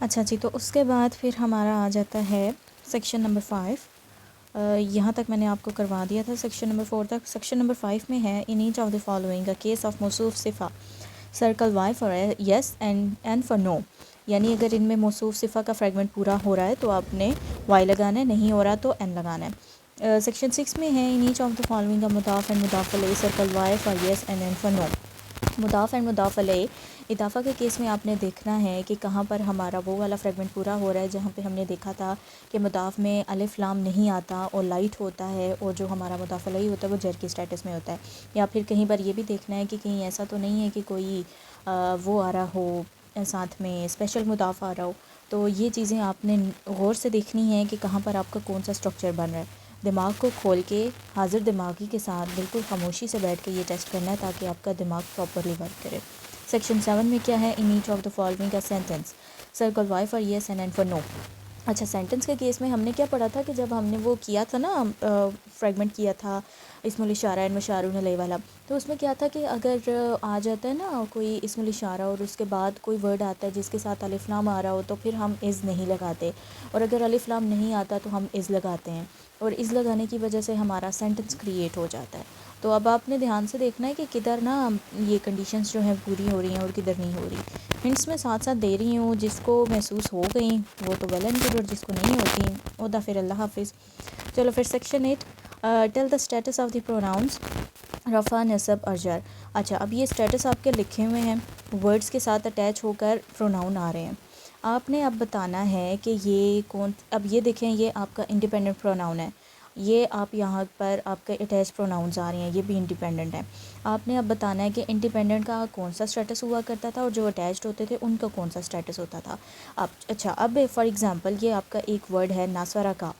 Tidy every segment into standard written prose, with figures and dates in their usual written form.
अच्छा जी, तो उसके बाद फिर हमारा आ जाता है सेक्शन नंबर 5। यहाँ तक मैंने आपको करवा दिया था सेक्शन नंबर 4 तक। सेक्शन नंबर 5 में है in each of the following a case of मौसूफ सिफ़ा circle Y for yes and for no. यानी अगर इनमें मौसूफ सिफ़ा का फ्रेगमेंट पूरा हो रहा है तो आपने वाई लगाना है, नहीं हो रहा तो एन लगाना है। सेक्शन 6 में है in each of the following a मुदाफ़ एंड मुदाफ़ अलैहि circle Y for yes and for no. मुदाफ़ एंड मुदाफ़ अलैहि इदाफ़ा के केस में आपने देखना है कि कहाँ पर हमारा वो वाला फ्रेगमेंट पूरा हो रहा है जहाँ पे हमने देखा था कि मुदाफ़ में अलिफ लाम नहीं आता और लाइट होता है, और जो हमारा मुदाफ़ अलैहि होता है वो जर के स्टेटस में होता है। या फिर कहीं पर ये भी देखना है कि कहीं ऐसा तो नहीं है कि कोई वो आ रहा हो साथ में स्पेशल मुदाफ़ आ रहा हो। तो ये चीज़ें आपने गौर से देखनी है कि कहाँ पर आपका कौन सा स्ट्रक्चर बन रहा है। दिमाग को खोल के हाज़िर दिमागी के साथ बिल्कुल खामोशी से बैठ के ये टेस्ट करना है ताकि आपका दिमाग प्रॉपरली वर्क करे। सेक्शन 7 में क्या है, in each of the following का sentence circle Y for yes and for no. अच्छा, सेंटेंस के केस में हमने क्या पढ़ा था कि जब हमने वो किया था ना फ्रेगमेंट किया था इस्मुल इशारा एंड मशारून अलैहि वाला, तो उसमें क्या था कि अगर आ जाता है ना कोई इस्मुल इशारा और उसके बाद कोई वर्ड आता है जिसके साथ अलिफ लाम आ रहा हो तो फिर हम इज़ नहीं लगाते, और अगर अलिफ लाम नहीं आता तो हम इज़ लगाते हैं, और इज़ लगाने की वजह से हमारा सेंटेंस क्रिएट हो जाता है। तो अब आपने ध्यान से देखना है कि किधर ना ये कंडीशंस जो हैं पूरी हो रही हैं और किधर नहीं हो रही। हिंट्स में साथ साथ दे रही हूँ, जिसको महसूस हो गई वो तो वेल एंड गुड, और जिसको नहीं होती ओदा फिर अल्लाह हाफिज़। चलो फिर section 8, tell the status of the pronouns रफ़ा नसब और जर। अच्छा, अब ये स्टेटस आपके लिखे हुए हैं, वर्ड्स के साथ अटैच होकर प्रोनाउन आ रहे हैं। आपने अब बताना है कि ये कौन, अब ये देखें ये आपका इंडिपेंडेंट प्रोनाउन है, ये आप यहाँ पर आपके अटैच प्रोनाउंस आ रहे हैं, ये भी इंडिपेंडेंट है। आपने अब बताना है कि इंडिपेंडेंट का कौन सा स्टेटस हुआ करता था और जो अटैच्ड होते थे उनका कौन सा स्टेटस होता था। अब अच्छा, अब फॉर एग्ज़ाम्पल ये आपका एक वर्ड है नासरा का।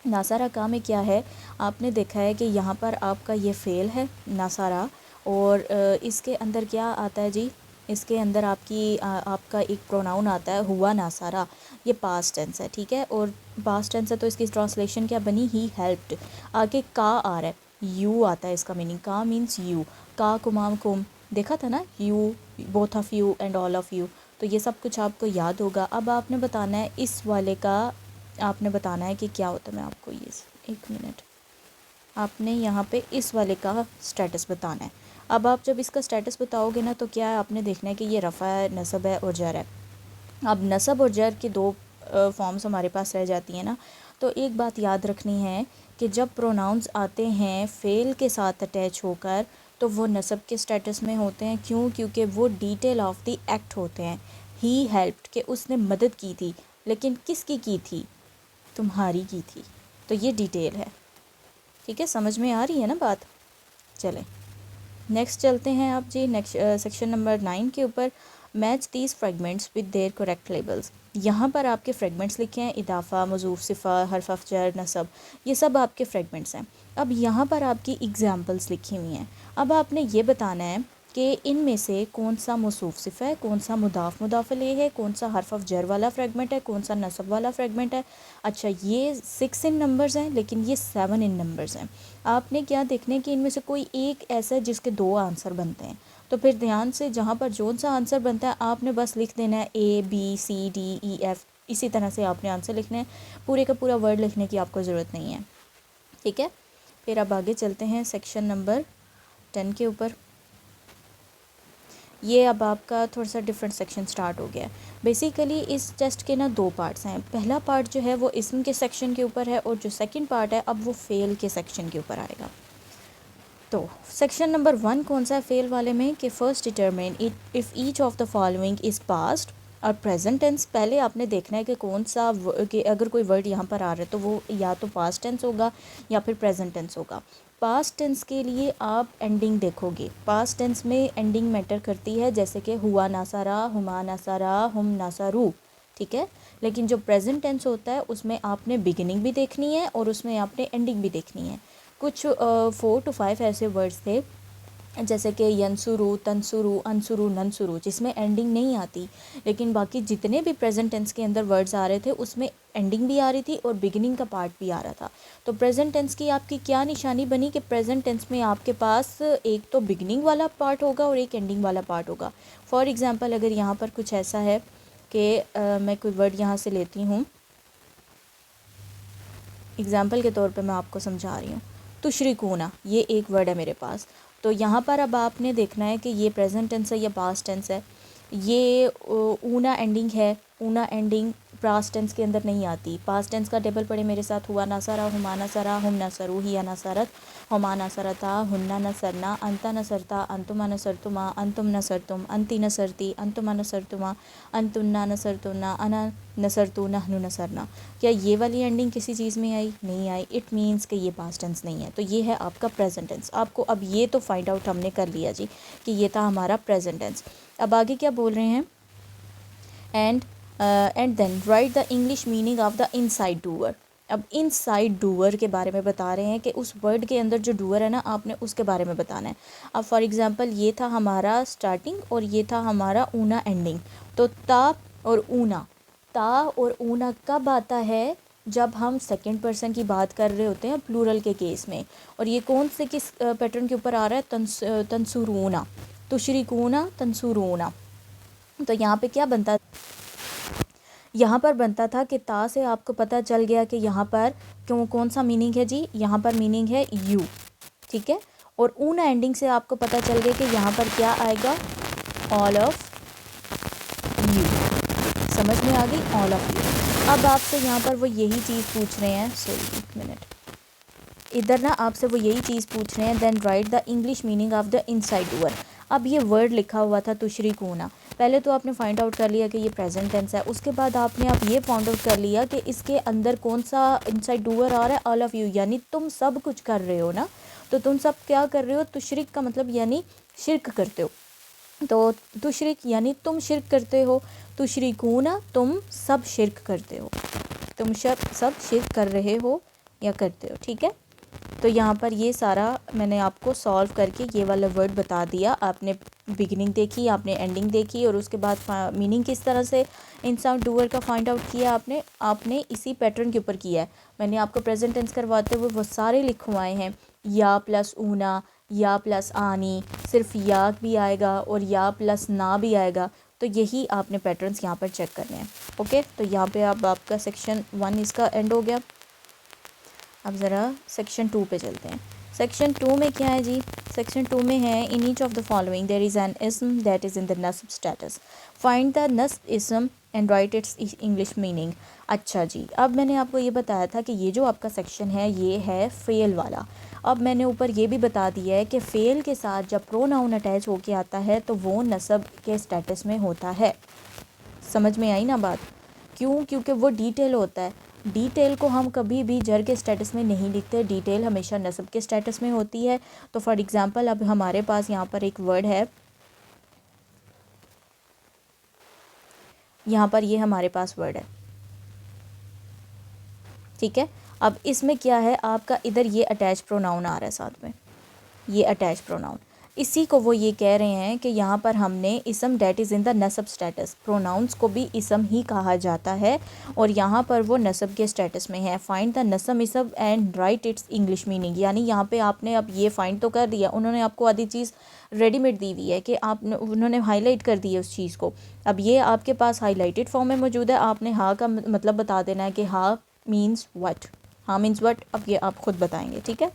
नासारा का में क्या है, आपने देखा है कि यहाँ पर आपका ये फ़ेल है नासारा, और इसके अंदर क्या आता है जी, इसके अंदर आपका एक प्रोनाउन आता है हुआ नासारा। ये पास्ट टेंस है, ठीक है, और पास्ट टेंस है तो इसकी ट्रांसलेशन क्या बनी, ही हेल्प्ड। आगे का आ रहा है, यू आता है, इसका मीनिंग का मीन्स यू, का कुमाम कुम, देखा था ना, you, both of you and all of you. तो ये सब कुछ आपको याद होगा। अब आपने बताना है इस वाले का, आपने बताना है कि क्या होता है। मैं आपको ये एक मिनट, आपने यहाँ पे इस वाले का स्टेटस बताना है। अब आप जब इसका स्टेटस बताओगे ना तो क्या है, आपने देखना है कि ये रफ़ा है, नसब है और जर है। अब नसब और जर की दो फॉर्म्स हमारे पास रह जाती हैं ना, तो एक बात याद रखनी है कि जब प्रोनाउंस आते हैं फ़ेल के साथ अटैच होकर तो वो नसब के स्टेटस में होते हैं। क्यों? क्योंकि वो डिटेल ऑफ द एक्ट होते हैं। ही हेल्प्ड कि उसने मदद की थी, लेकिन किसकी की थी, तुम्हारी की थी। तो ये डिटेल है, ठीक है, समझ में आ रही है ना बात। चलें नेक्स्ट चलते हैं आप जी, नेक्स्ट सेक्शन नंबर 9 के ऊपर। Match these fragments with their correct labels. यहाँ पर आपके फ्रेगमेंट्स लिखे हैं, इदाफ़ा, मज़ूफ़, सिफ़ा, हर्फ़ जर, नसब, ये सब आपके फ्रेगमेंट्स हैं। अब यहाँ पर आपकी एग्जांपल्स लिखी हुई हैं। अब आपने ये बताना है कि इनमें से कौन सा मौसूफ़ सिफ़ा है, कौन सा मुदाफ़ अलैहि है, कौन सा हर्फ़ जर वाला फ्रेगमेंट है, कौन सा नसब वाला फ्रेगमेंट है। अच्छा, ये 6 इन नंबर्स हैं लेकिन ये 7 इन नंबर्स हैं। आपने क्या देखना है कि इनमें से कोई एक ऐसा है जिसके 2 आंसर बनते हैं। तो फिर ध्यान से जहाँ पर जोन सा आंसर बनता है आपने बस लिख देना है ABCDEF, इसी तरह से आपने आंसर लिखना है, पूरे का पूरा वर्ड लिखने की आपको ज़रूरत नहीं है, ठीक है। फिर अब आगे चलते हैं सेक्शन नंबर 10 के ऊपर। ये अब आपका थोड़ा सा डिफरेंट सेक्शन स्टार्ट हो गया है। बेसिकली इस टेस्ट के ना 2 पार्ट्स हैं। पहला पार्ट जो है वो इसम के सेक्शन के ऊपर है, और जो सेकंड पार्ट है अब वो फ़ेल के सेक्शन के ऊपर आएगा। तो सेक्शन नंबर 1 कौन सा है फ़ेल वाले में, कि first determine if each of the following is past और प्रेजेंट टेंस। पहले आपने देखना है कि कौन सा कि अगर कोई वर्ड यहाँ पर आ रहा है तो वो या तो पास्ट टेंस होगा या फिर प्रेजेंट टेंस होगा। पास्ट टेंस के लिए आप एंडिंग देखोगे, पास्ट टेंस में एंडिंग मैटर करती है, जैसे कि हुआ नासारा, हुमा नासारा, हुम नासारू, ठीक है। लेकिन जो प्रेजेंट टेंस होता है उसमें आपने बिगिनिंग भी देखनी है और उसमें आपने एंडिंग भी देखनी है। कुछ 4 to 5 ऐसे वर्ड्स थे जैसे कि यंसुरु, तंसुरु, अनसुरु, ननसुरु, जिसमें एंडिंग नहीं आती, लेकिन बाकी जितने भी प्रेजेंट टेंस के अंदर वर्ड्स आ रहे थे उसमें एंडिंग भी आ रही थी और बिगिनिंग का पार्ट भी आ रहा था। तो प्रेजेंट टेंस की आपकी क्या निशानी बनी कि प्रेजेंट टेंस में आपके पास एक तो बिगिनिंग वाला पार्ट होगा और एक एंडिंग वाला पार्ट होगा। फॉर एग्ज़ाम्पल अगर यहाँ पर कुछ ऐसा है कि मैं कोई वर्ड यहाँ से लेती हूँ, एग्ज़ाम्पल के तौर पे मैं आपको समझा रही हूँ। तुशरिकूना, ये एक वर्ड है मेरे पास। तो यहाँ पर अब आपने देखना है कि ये प्रेजेंट टेंस है या पास्ट टेंस है। ये ऊना एंडिंग है, ऊना एंडिंग पास्ट टेंस के अंदर नहीं आती। पास्ट टेंस का टेबल पढ़े मेरे साथ। हुआ नसरा, हुमा नसरा, हम नसरू, हिया नसरत, हुमा नसरता, हुन्ना नसरना, अंता नसरता, अंतुमा नसरतुमा, अंतुम नसरतुम, अंती नसरती, अंतुमा नसरतुमा, अंतुन्ना नसरतुन्ना, अना नसरतु, नहनु नसरना। क्या ये वाली एंडिंग किसी चीज़ में आई? नहीं आई। इट मीन्स कि ये पास्ट टेंस नहीं है। तो ये है आपका प्रेजेंट टेंस। आपको अब ये तो फाइंड आउट हमने कर लिया जी कि ये था हमारा प्रेजेंट टेंस। अब आगे क्या बोल रहे हैं? And then write the English meaning of the inside door. अब इनसाइड डूअर के बारे में बता रहे हैं कि उस वर्ड के अंदर जो डूअर है ना, आपने उसके बारे में बताना है। अब फॉर एग्जांपल ये था हमारा स्टार्टिंग और ये था हमारा ऊना एंडिंग। तो ता और ऊना कब आता है? जब हम सेकंड पर्सन की बात कर रहे होते हैं प्लूरल के केस में। और ये कौन से किस पैटर्न के ऊपर आ रहा है? तंसुरूना, तुशरिकूना, तंसुरूना। तो यहाँ पे क्या बनता, यहाँ पर बनता था कि ता से आपको पता चल गया कि यहाँ पर कौन सा मीनिंग है जी। यहाँ पर मीनिंग है यू, ठीक है। और ऊना एंडिंग से आपको पता चल गया कि यहाँ पर क्या आएगा? All of you. समझ में आ गई? All of you. अब आपसे यहाँ पर वो यही चीज़ पूछ रहे हैं, सॉरी एक मिनट, इधर ना आपसे वो यही चीज़ पूछ रहे हैं। Then write the English meaning of the inside door. अब ये वर्ड लिखा हुआ था तुशरिकूना। पहले तो आपने फाइंड आउट कर लिया कि ये प्रेजेंट टेंस है। उसके बाद आपने अब ये फाइंड आउट कर लिया कि इसके अंदर कौन सा इनसाइड डूअर आ रहा है? ऑल ऑफ यू, यानी तुम सब कुछ कर रहे हो ना। तो तुम सब क्या कर रहे हो? तुशरिक का मतलब यानी शिरक करते हो। तो तुशरिक यानी तुम शिरक करते हो। तुशरिकूना, तुम सब शिरक करते हो। तुम सब शिरक कर रहे हो या करते हो, ठीक है। तो यहाँ पर ये सारा मैंने आपको सॉल्व करके ये वाला वर्ड बता दिया। आपने बिगिनिंग देखी, आपने एंडिंग देखी, और उसके बाद मीनिंग किस तरह से इंसान डूअर का फाइंड आउट किया आपने इसी पैटर्न के ऊपर किया है। मैंने आपको प्रेजेंट टेंस करवाते हुए वो सारे लिखवाए हैं। या प्लस ऊना, या प्लस आनी, सिर्फ या भी आएगा और या प्लस ना भी आएगा। तो यही आपने पैटर्न्स यहाँ पर चेक करने हैं। ओके, तो यहाँ पे आपका सेक्शन 1 इसका एंड हो गया। अब ज़रा सेक्शन 2 पे चलते हैं। सेक्शन 2 में क्या है जी? सेक्शन 2 में है in each of the following there is an इस्म दैट इज़ इन द नस्ब स्टेटस, फाइंड द नस्ब इस्म and write its English meaning. अच्छा जी, अब मैंने आपको ये बताया था कि ये जो आपका सेक्शन है ये है फेल वाला। अब मैंने ऊपर ये भी बता दिया है कि फेल के साथ जब प्रोनाउन अटैच होके आता है तो वो नस्ब के स्टेटस में होता है। समझ में आई ना बात? क्यों? क्योंकि वो डिटेल होता है। डिटेल को हम कभी भी जर के स्टेटस में नहीं लिखते, डिटेल हमेशा नस्ब के स्टेटस में होती है। तो फॉर एग्जांपल अब हमारे पास यहाँ पर एक वर्ड है, यहाँ पर ये हमारे पास वर्ड है, ठीक है। अब इसमें क्या है आपका, इधर ये अटैच प्रोनाउन आ रहा है साथ में, ये अटैच प्रोनाउन। इसी को वो ये कह रहे हैं कि यहाँ पर हमने इसम डेट इज़ इन द नसब स्टेटस, प्रोनाउंस को भी इसम ही कहा जाता है और यहाँ पर वो नसब के स्टेटस में है। फाइंड द नसब इसम and write its English meaning, यानी यहाँ पे आपने अब ये फाइंड तो कर दिया, उन्होंने आपको आधी चीज़ रेडीमेड दी हुई है कि उन्होंने हाईलाइट कर दी है उस चीज़ को। अब ये आपके पास हाईलाइटेड फॉर्म में मौजूद है, आपने हाँ का मतलब बता देना है कि हाँ मीन्स वट, हाँ मीन्स वट। अब ये आप खुद बताएंगे, ठीक है।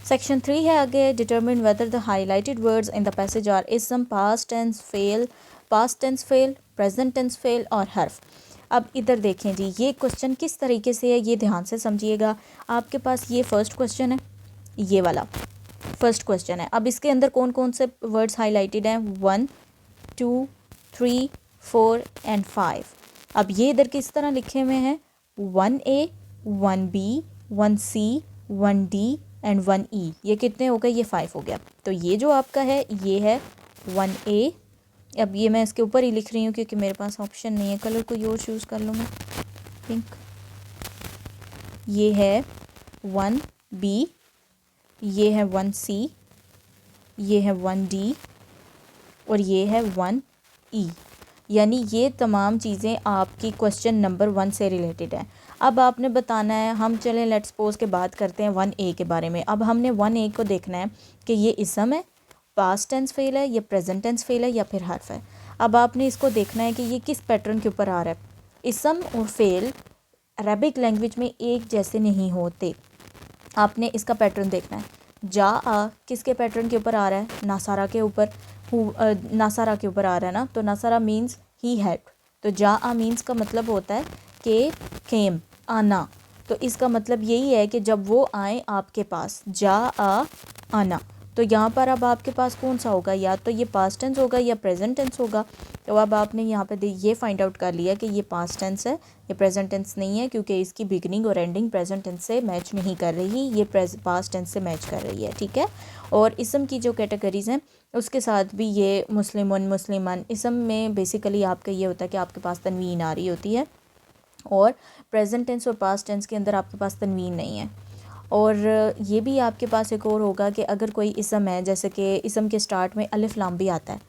सेक्शन 3 है आगे, determine whether the highlighted words in the passage are इसम, पास्ट टेंस फेल, प्रेजेंट टेंस फेल और हर्फ। अब इधर देखें जी, ये क्वेश्चन किस तरीके से है ये ध्यान से समझिएगा। आपके पास ये फर्स्ट क्वेश्चन है, ये वाला फर्स्ट क्वेश्चन है। अब इसके अंदर कौन कौन से वर्ड्स हाईलाइटेड हैं? 1, 2, 3, 4 एंड 5। अब ये इधर किस तरह लिखे हुए हैं? 1A, 1B, 1C, 1D and 1E। ये कितने हो गए? ये 5 हो गया। तो ये जो आपका है ये है 1A। अब ये मैं इसके ऊपर ही लिख रही हूँ क्योंकि मेरे पास ऑप्शन नहीं है, कलर कोई और चूज़ कर लूँ मैं, पिंक। ये है 1B, ये है 1C, ये है 1D और ये है 1E। यानी ये तमाम चीज़ें आपकी क्वेश्चन नंबर 1 से रिलेटेड है। अब आपने बताना है, हम चलें लेट्स सपोज के बात करते हैं 1A के बारे में। अब हमने 1A को देखना है कि ये इसम है पास्ट टेंस फेल है, ये प्रेजेंट टेंस फेल है, या फिर हर्फ है। अब आपने इसको देखना है कि ये किस पैटर्न के ऊपर आ रहा है। इसम और फेल अरबिक लैंग्वेज में एक जैसे नहीं होते, आपने इसका पैटर्न देखना है। जा आ किसके पैटर्न के ऊपर आ रहा है, नासारा के ऊपर, नासारा के ऊपर आ रहा है ना, तो नासारा मीन्स ही हैड, तो जा आ मीन्स का मतलब होता है कि केम, आना। तो इसका मतलब यही है कि जब वो आए आपके पास, जा आ आना। तो यहाँ पर अब आपके पास कौन सा होगा, या तो ये पास्ट टेंस होगा या प्रेजेंट टेंस होगा। तो अब आपने यहाँ पे ये फाइंड आउट कर लिया कि ये पास्ट टेंस है, ये प्रेजेंट टेंस नहीं है, क्योंकि इसकी बिगनिंग और एंडिंग प्रेजेंट टेंस से मैच नहीं कर रही, ये पास्ट टेंस से मैच कर रही है, ठीक है। और इसम की जो कैटेगरीज हैं उसके साथ भी ये मुस्लिमुन, मुस्लिमान, इसम में बेसिकली आपका ये होता है कि आपके पास तनवीन आ रही होती है, और प्रेजेंट टेंस और पास्ट टेंस के अंदर आपके पास तनवीन नहीं है। और ये भी आपके पास एक और होगा कि अगर कोई इसम है, जैसे कि इसम के स्टार्ट में अलिफ लाम भी आता है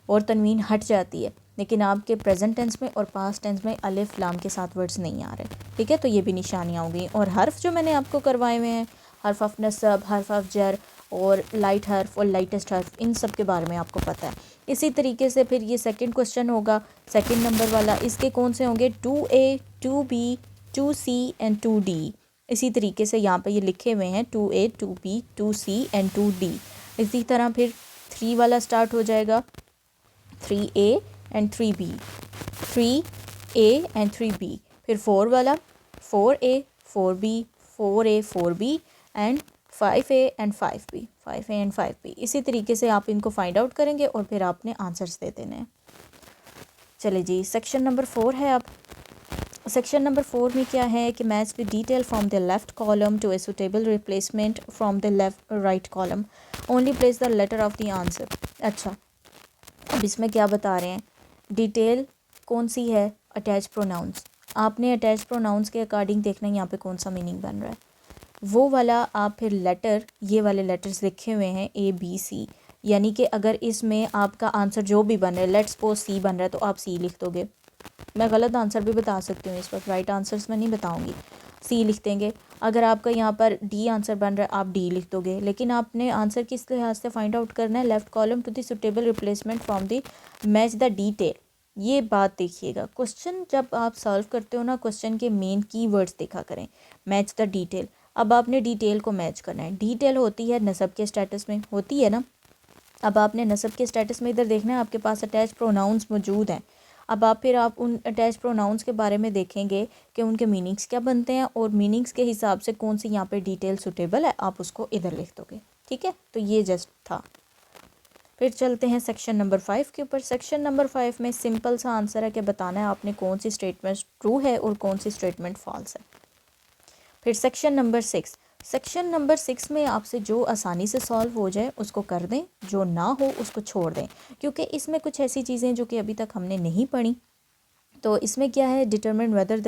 और तनवीन हट जाती है, लेकिन आपके प्रेजेंट टेंस में और पास्ट टेंस में अलिफ लाम के साथ वर्ड्स नहीं आ रहे, ठीक है, तो ये भी निशानियाँ होंगी। और हर्फ जो मैंने आपको करवाए हुए हैं, हर्फ ऑफ नसब, हर्फ ऑफ जर और लाइट हर्फ और लाइटेस्ट हर्फ, इन सब के बारे में आपको पता है। इसी तरीके से फिर ये सेकंड क्वेश्चन होगा, सेकंड नंबर वाला, इसके कौन से होंगे, 2A 2B 2C and 2D। इसी तरीके से यहाँ पे ये लिखे हुए हैं 2A 2B 2C and 2D। इसी तरह फिर 3 वाला स्टार्ट हो जाएगा, 3A and 3B, 3A and 3B। फिर 4 वाला 4A 4B 4A 4B and 5A and 5B 5A and 5B। इसी तरीके से आप इनको फाइंड आउट करेंगे और फिर आपने आंसर्स दे देने हैं। चले जी, सेक्शन नंबर 4 है। अब सेक्शन नंबर 4 में क्या है कि match the detail from the left column to a suitable replacement from the left right column, only place the letter of the answer. अच्छा, अब इसमें क्या बता रहे हैं, डिटेल कौन सी है, अटैच प्रोनाउंस। आपने अटैच प्रोनाउंस के अकॉर्डिंग देखना है यहाँ पे कौन सा मीनिंग बन रहा है, वो वाला आप फिर लेटर, ये वाले लेटर्स लिखे हुए हैं ABC, यानी कि अगर इसमें आपका आंसर जो भी बन रहा है, लेट्स सपोज C बन रहा है तो आप C लिख दोगे। मैं गलत आंसर भी बता सकती हूँ, इस वक्त राइट आंसर्स में नहीं बताऊँगी, C लिख देंगे। अगर आपका यहाँ पर D आंसर बन रहा है आप D लिख दोगे, लेकिन आपने आंसर किस लिहाज से फाइंड आउट करना है, left column to the suitable replacement from the match the detail. ये बात देखिएगा, क्वेश्चन जब आप सॉल्व करते हो ना, क्वेश्चन के मेन कीवर्ड्स देखा करें, मैच द डिटेल। अब आपने डिटेल को मैच करना है, डिटेल होती है नसब के स्टेटस में, होती है ना। अब आपने नसब के स्टेटस में इधर देखना है, आपके पास अटैच प्रोनाउंस मौजूद हैं। अब आप उन अटैच प्रोनाउंस के बारे में देखेंगे कि उनके मीनिंग्स क्या बनते हैं, और मीनिंग्स के हिसाब से कौन सी यहाँ पे डिटेल सुटेबल है, आप उसको इधर लिख दोगे, ठीक है। तो ये जस्ट था। फिर चलते हैं सेक्शन नंबर 5 के ऊपर। सेक्शन नंबर 5 में सिंपल सा आंसर है कि बताना है आपने कौन सी स्टेटमेंट ट्रू है और कौन सी स्टेटमेंट फॉल्स है। फिर सेक्शन नंबर 6, सेक्शन नंबर 6 में आपसे जो आसानी से सॉल्व हो जाए उसको कर दें, जो ना हो उसको छोड़ दें, क्योंकि इसमें कुछ ऐसी चीज़ें जो कि अभी तक हमने नहीं पढ़ी। तो इसमें क्या है, determine whether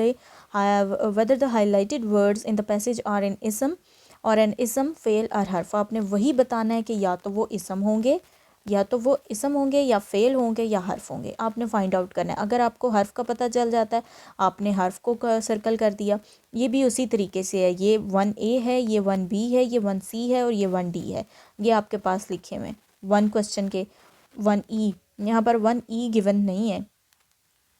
the highlighted words in the passage are in ism or N इसम फेल आर हर्फ। आपने वही बताना है कि या तो वो इसम होंगे, या फेल होंगे या हर्फ होंगे, आपने फाइंड आउट करना है। अगर आपको हर्फ का पता चल जाता है, आपने हर्फ को सर्कल कर दिया। ये भी उसी तरीके से है, ये 1A है, ये 1B है, ये 1C है और ये 1D है, ये आपके पास लिखे हुए 1 क्वेश्चन के। 1E, यहाँ पर 1E गिवन नहीं है,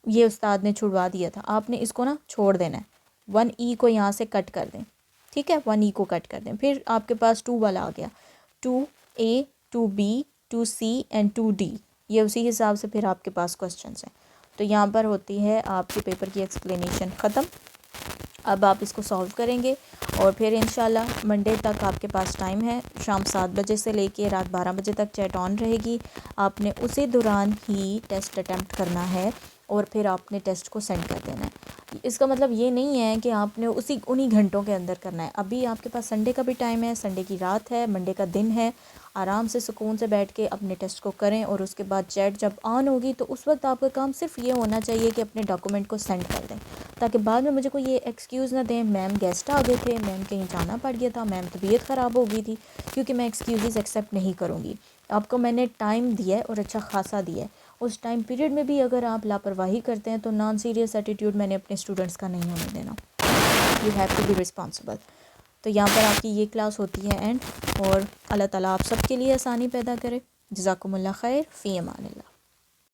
ये उस्ताद ने छुड़वा दिया था, आपने इसको ना छोड़ देना है, 1E को यहाँ से कट कर दें, ठीक है, 1E को कट कर दें। फिर आपके पास 2 वाला आ गया, 2A 2B 2C and 2D, ये उसी हिसाब से फिर आपके पास क्वेश्चंस हैं। तो यहाँ पर होती है आपके पेपर की एक्सप्लेनेशन ख़त्म। अब आप इसको सॉल्व करेंगे और फिर इंशाल्लाह मंडे तक आपके पास टाइम है, शाम 7 बजे से लेके रात 12 बजे तक चैट ऑन रहेगी। आपने उसी दौरान ही टेस्ट अटैम्प्ट करना है और फिर आपने टेस्ट को सेंड कर देना है। इसका मतलब ये नहीं है कि आपने उन्हीं घंटों के अंदर करना है। अभी आपके पास संडे का भी टाइम है, संडे की रात है, मंडे का दिन है। आराम से सुकून से बैठ के अपने टेस्ट को करें और उसके बाद चैट जब ऑन होगी तो उस वक्त आपका काम सिर्फ ये होना चाहिए कि अपने डॉक्यूमेंट को सेंड कर दें, ताकि बाद में मुझे कोई ये एक्सक्यूज़ ना दें, मैम गेस्ट आ गए थे, मैम कहीं जाना पड़ गया था, मैम तबीयत ख़राब हो गई थी, क्योंकि मैं एक्सक्यूज़ एक्सेप्ट नहीं करूँगी। आपको मैंने टाइम दिया है और अच्छा खासा दिया है, उस टाइम पीरियड में भी अगर आप लापरवाही करते हैं तो नॉन सीरियस एटीट्यूड मैंने अपने स्टूडेंट्स का नहीं होने देना। You have to be responsible. तो यहाँ पर आपकी ये क्लास होती है एंड, और अल्लाह ताला आप सबके लिए आसानी पैदा करे। जज़ाकुमुल्लाह खैर फ़ी अमानिल्लाह।